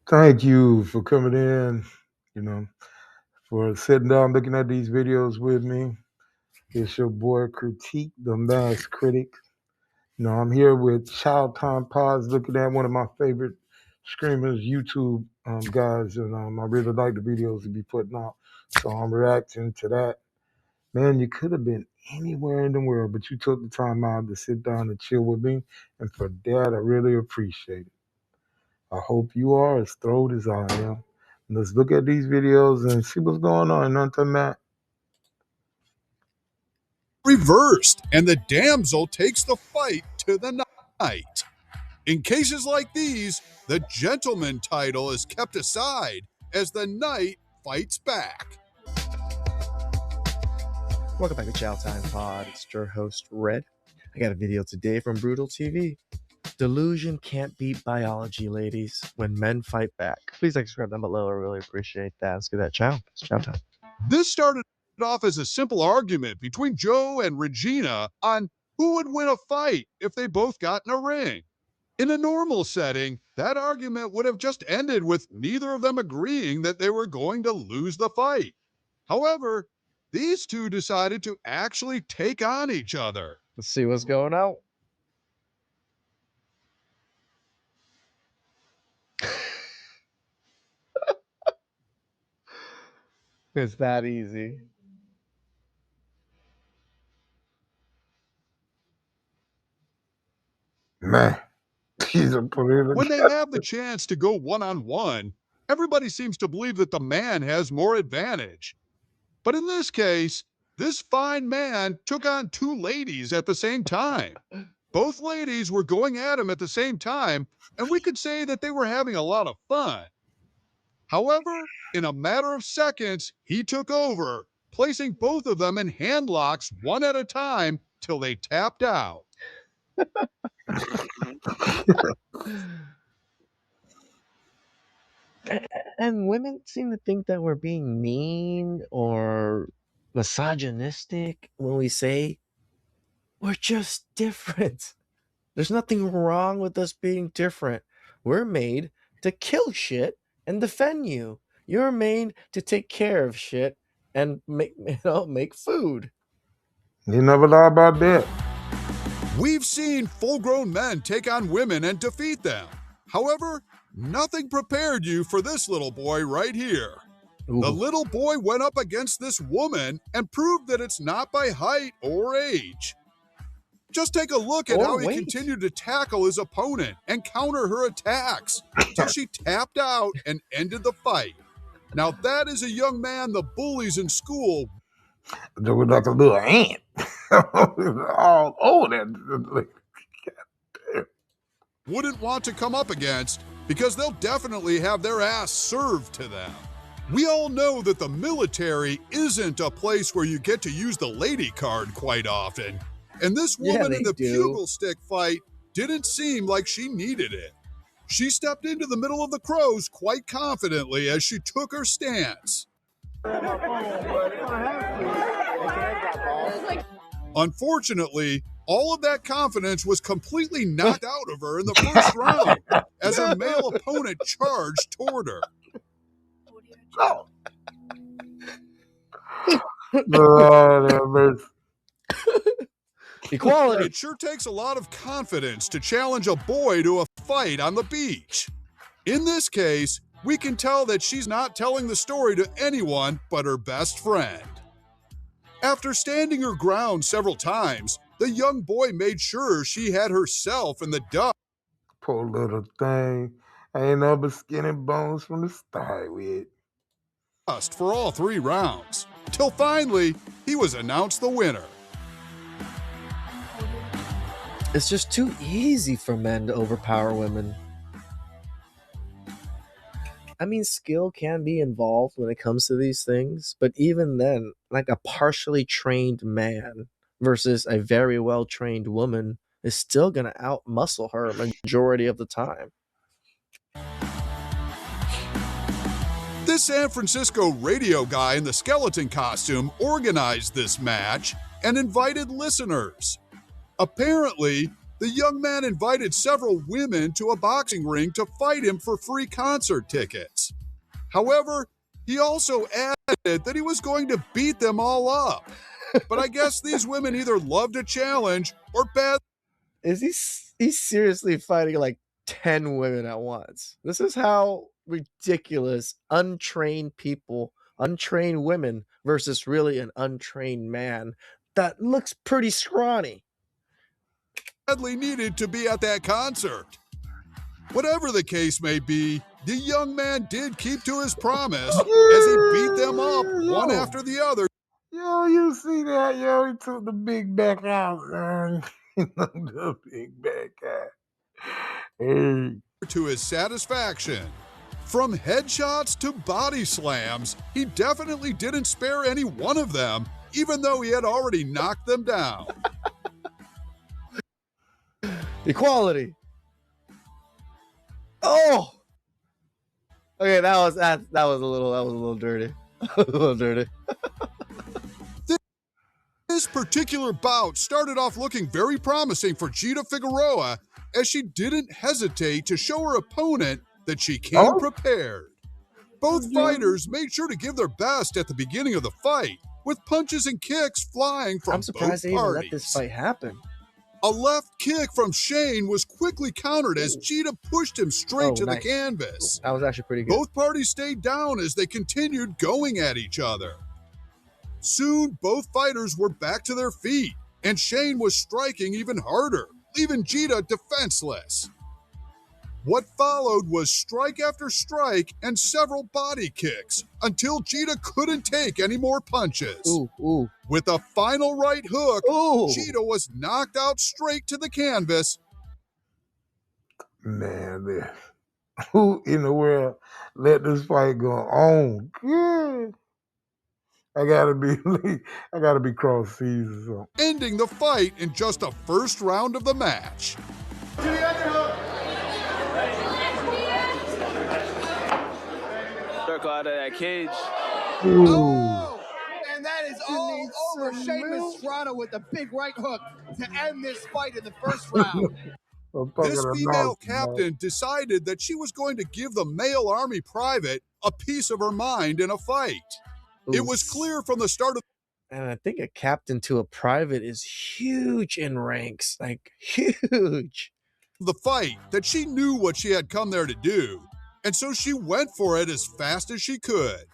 Thank you for coming in, you know, for sitting down looking at these videos with me. It's your boy Critique, the Mass Critic. I'm here with Child Time Pods, looking at one of my favorite streamers, YouTube guys, and I really like the videos to be putting out. So I'm reacting to that. Man, you could have been anywhere in the world, but you took the time out to sit down and chill with me, and for that, I really appreciate it. I hope you are as thrilled as I am. Let's look at these videos and see what's going on. Until that, reversed, and the damsel takes the fight to the knight. In cases like these, the gentleman title is kept aside as the knight fights back. Welcome back to Chow Time Pod. It's your host, Red. I got a video today from Brutal TV. Delusion can't beat biology, ladies, when men fight back. Please like, subscribe down below. I really appreciate that. Let's get that chow. It's chow time. This started off as a simple argument between Joe and Regina on who would win a fight if they both got in a ring. In a normal setting, that argument would have just ended with neither of them agreeing that they were going to lose the fight. However, these two decided to actually take on each other. Let's see what's going on. It's that easy. man, he's a political. When they have the chance to go one-on-one, everybody seems to believe that the man has more advantage. But in this case, this fine man took on two ladies at the same time. Both ladies were going at him at the same time, and we could say that they were having a lot of fun. However, in a matter of seconds, he took over, placing both of them in handlocks one at a time till they tapped out. And women seem to think that we're being mean or misogynistic when we say we're just different. There's nothing wrong with us being different. We're made to kill shit and defend you. You're made to take care of shit and make food. You never lie about that. We've seen full-grown men take on women and defeat them. However, nothing prepared you for this little boy right here. Ooh. The little boy went up against this woman and proved that it's not by height or age. Just take a look at how he continued to tackle his opponent and counter her attacks till she tapped out and ended the fight. Now that is a young man the bullies in school They were like a little ant all over that. wouldn't want to come up against because they'll definitely have their ass served to them. We all know that the military isn't a place where you get to use the lady card quite often. And this woman in the bugle stick fight didn't seem like she needed it. She stepped into the middle of the crows quite confidently as she took her stance. Unfortunately, all of that confidence was completely knocked out of her in the first round as her male opponent charged toward her. Oh. Oh, equality. It sure takes a lot of confidence to challenge a boy to a fight on the beach. In this case, we can tell that she's not telling the story to anyone but her best friend. After standing her ground several times, the young boy made sure she had herself in the dust. Poor little thing. I ain't no but skin and bones from the start with. For all 3 rounds, till finally he was announced the winner. It's just too easy for men to overpower women. I mean, skill can be involved when it comes to these things, but even then, like a partially trained man versus a very well-trained woman is still going to out-muscle her majority of the time. This San Francisco radio guy in the skeleton costume organized this match and invited listeners. Apparently, the young man invited several women to a boxing ring to fight him for free concert tickets. However, he also added that he was going to beat them all up. But I guess these women either loved a challenge or bad. Is he's seriously fighting like 10 women at once? This is how ridiculous untrained people, untrained women versus really an untrained man that looks pretty scrawny. Badly needed to be at that concert. Whatever the case may be, the young man did keep to his promise as he beat them up one after the other. Yo, you see that? Yo, he took the big back out, man. The big back out. Hey. To his satisfaction. From headshots to body slams, he definitely didn't spare any one of them, even though he had already knocked them down. Equality. Oh. Okay, that was a little dirty. A little dirty. This particular bout started off looking very promising for Gita Figueroa, as she didn't hesitate to show her opponent that she came prepared. Both fighters made sure to give their best at the beginning of the fight, with punches and kicks flying from both parties. I'm surprised they even let this fight happen. A left kick from Shane was quickly countered as Gita pushed him straight to the canvas. That was actually pretty good. Both parties stayed down as they continued going at each other. Soon, both fighters were back to their feet, and Shane was striking even harder, leaving Gita defenseless. What followed was strike after strike and several body kicks until Gita couldn't take any more punches. Ooh. With a final right hook, Gita was knocked out straight to the canvas. Man, who in the world let this fight go on? Good. I gotta be cross seas or something. Ending the fight in just the first round of the match. To the underhook. Circle out of that cage. Oh, and that is all over. Sheamus Serrano with a big right hook to end this fight in the first round. This female captain decided that she was going to give the male army private a piece of her mind in a fight. It was clear from the start of. And I think a captain to a private is huge in ranks, like huge. The fight that she knew what she had come there to do, and so she went for it as fast as she could.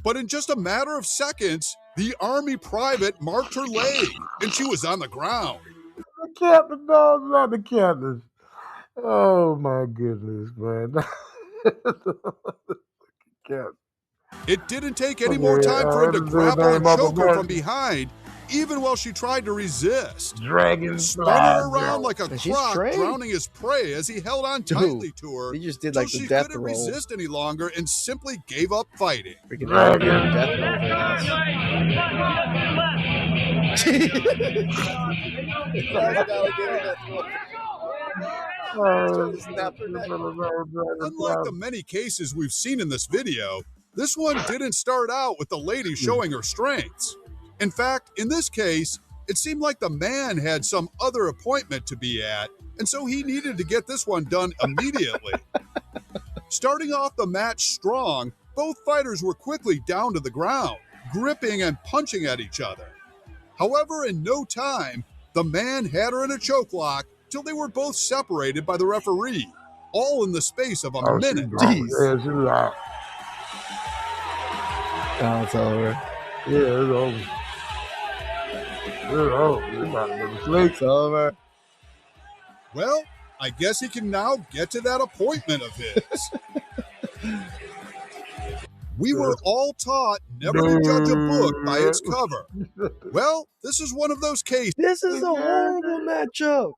But in just a matter of seconds, the army private marked her leg, and she was on the ground. The captain, no, not the captain. Oh my goodness, man. Captain. It didn't take any more time for him to grapple and choke her from behind, even while she tried to resist. Spinning her around like a croc, drowning his prey as he held on tightly to her. He just did like the she death couldn't roll. resist any longer and simply gave up fighting. Freaking death Unlike the many cases we've seen in this video, this one didn't start out with the lady showing her strengths. In fact, in this case, it seemed like the man had some other appointment to be at, and so he needed to get this one done immediately. Starting off the match strong, both fighters were quickly down to the ground, gripping and punching at each other. However, in no time, the man had her in a choke lock till they were both separated by the referee, all in the space of a minute. Jeez. Oh, it's over. Yeah, it's over. It's over. Well, I guess he can now get to that appointment of his. We were all taught never to judge a book by its cover. Well, this is one of those cases. This is a horrible matchup.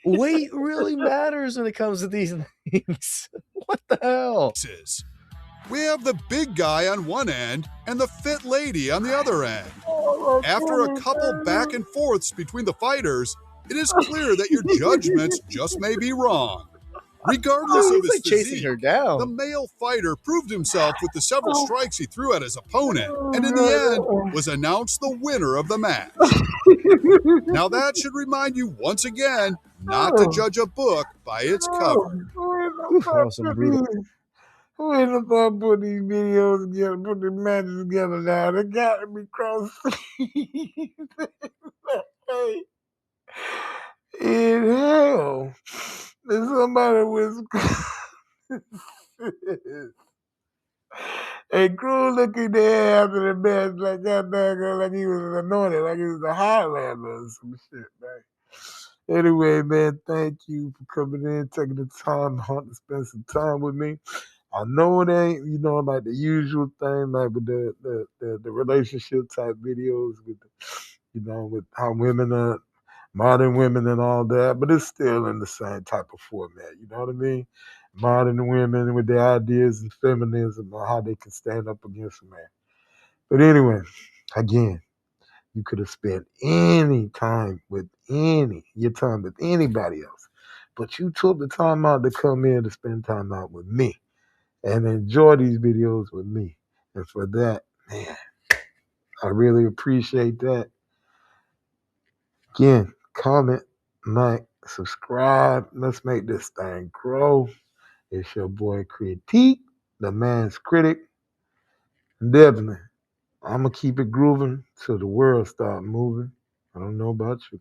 Weight really matters when it comes to these things. What the hell? We have the big guy on one end and the fit lady on the other end. After a couple back and forths between the fighters, it is clear that your judgments just may be wrong. Regardless of his physique, the male fighter proved himself with the several strikes he threw at his opponent, and in the end was announced the winner of the match. Now, that should remind you once again not to judge a book by its cover. That was some brutal. Who in the fuck put these videos together, put the matches together now? They got to be cross. Hey, in hell, there's somebody with. Hey, Crew looking there after the match like that man, like he was anointed, like he was a Highlander or some shit, man. Anyway, man, thank you for coming in, taking the time out to spend some time with me. I know it ain't, like the usual thing, like with the relationship type videos with, with how women are, modern women and all that, but it's still in the same type of format. You know what I mean? Modern women with their ideas and feminism on how they can stand up against a man. But anyway, again, you could have spent your time with anybody else. But you took the time out to come in to spend time out with me and enjoy these videos with me. And for that, man, I really appreciate that. Again, comment, like, subscribe. Let's make this thing grow. It's your boy Critique, the man's critic. Definitely, I'm going to keep it grooving till the world start moving. I don't know about you.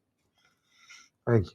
Thank you.